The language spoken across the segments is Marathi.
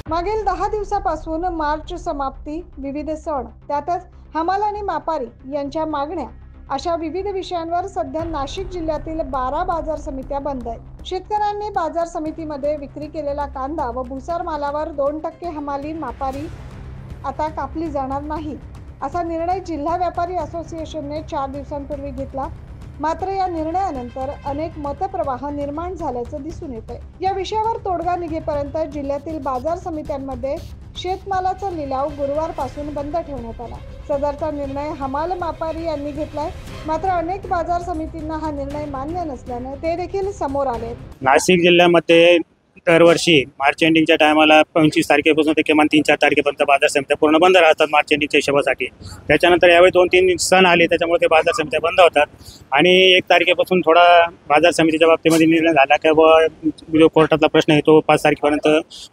मागील 10 दिवसापासून मार्च समाप्ती, विविध सण, त्यातच हमाल आणि मापारी यांच्या मागण्या अशा विविध विषयांवर सध्या नाशिक जिल्ह्यातील 12 बाजार समित्या बंद आहेत। शेतकऱ्यांनी बाजार समितीमध्ये विक्री केलेला कांदा व भुसार मालावर 2% हमाली मापारी आता कापली जाणार नाही, असा निर्णय जिल्हा व्यापारी असोसिएशनने 4 दिवसांपूर्वी घेतला। मात्र या निर्णयानंतर अनेक मतप्रवाह निर्माण झाल्याचं दिसून येत आहे। या विषयावर तोडगा निघेपर्यंत जिल्ह्यातील बाजार समित्यांमध्ये शेतमालाचा लिलाव गुरुवारपासून बंद ठेवण्यात आला। सदरचा निर्णय हमाल मापारी यांनी घेतलाय। मात्र अनेक बाजार समितींना हा निर्णय मान्य नसल्याने ते देखील समोर आले। नाशिक जिल्ह्यामध्ये दरवर्षी मार्च एंडिंगच्या टायमाला 25 तारखेपासून ते किमान 3-4 तारखेपर्यंत बाजार समित्या पूर्ण बंद राहतात मार्च एंडिंगच्या हिशोबासाठी। त्याच्यानंतर यावेळी 2-3 सण आले, त्याच्यामुळे ते बाजार समित्या बंद होतात आणि 1 तारखेपासून थोडा बाजार समितीच्या बाबतीमध्ये निर्णय झाला की जो कोर्टातला प्रश्न आहे तो 5 तारखेपर्यंत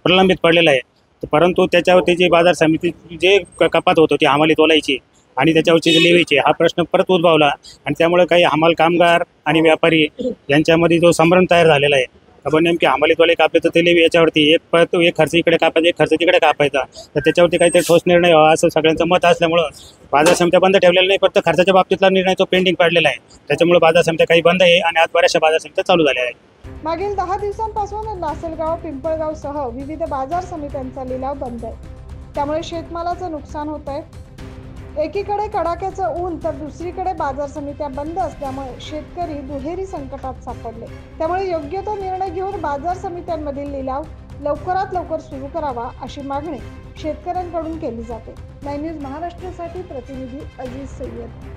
प्रलंबित पडलेला आहे। परंतु त्याच्यावरती जी बाजार समिती जे कपात होत होती हमाली तोलायची आणि त्याच्यावरची जे लेवीची, हा प्रश्न परत उद्भवला आणि त्यामुळे काही हमाल कामगार आणि व्यापारी यांच्यामध्ये जो संभ्रम तयार झालेला आहे। आपण नेमके हमालीतवाले कापले तर ते लेवी याच्यावरती एक खर्च इकडे कापायचा, एक खर्च तिकडे कापायचा, तर त्याच्यावरती काहीतरी ठोस निर्णय व्हावा असं सगळ्यांचं मत असल्यामुळं बाजार समित्या बंद ठेवलेल्या नाही, फक्त खर्चाच्या बाबतीतला निर्णय तो पेंडिंग पडलेला आहे। त्याच्यामुळे बाजार समित्या काही बंद आहे आणि आज बऱ्याचशा बाजार समित्या चालू झाल्या आहेत। मागील 10 दिवसांपासून लासलगाव, पिंपळगावसह विविध बाजार समित्यांचा लिलाव बंद आहे। त्यामुळे शेतमालाचं नुकसान होत आहे। एकीकडे कडाक्याचं ऊन तर दुसरीकडे बाजार समित्या बंद असल्यामुळे शेतकरी दुहेरी संकटात सापडले। त्यामुळे योग्य तो निर्णय घेऊन बाजार समित्यांमधील लिलाव लवकरात लवकर सुरू करावा अशी मागणी शेतकऱ्यांकडून केली जाते। 9 न्यूज महाराष्ट्रासाठी प्रतिनिधी अजीज सय्यद।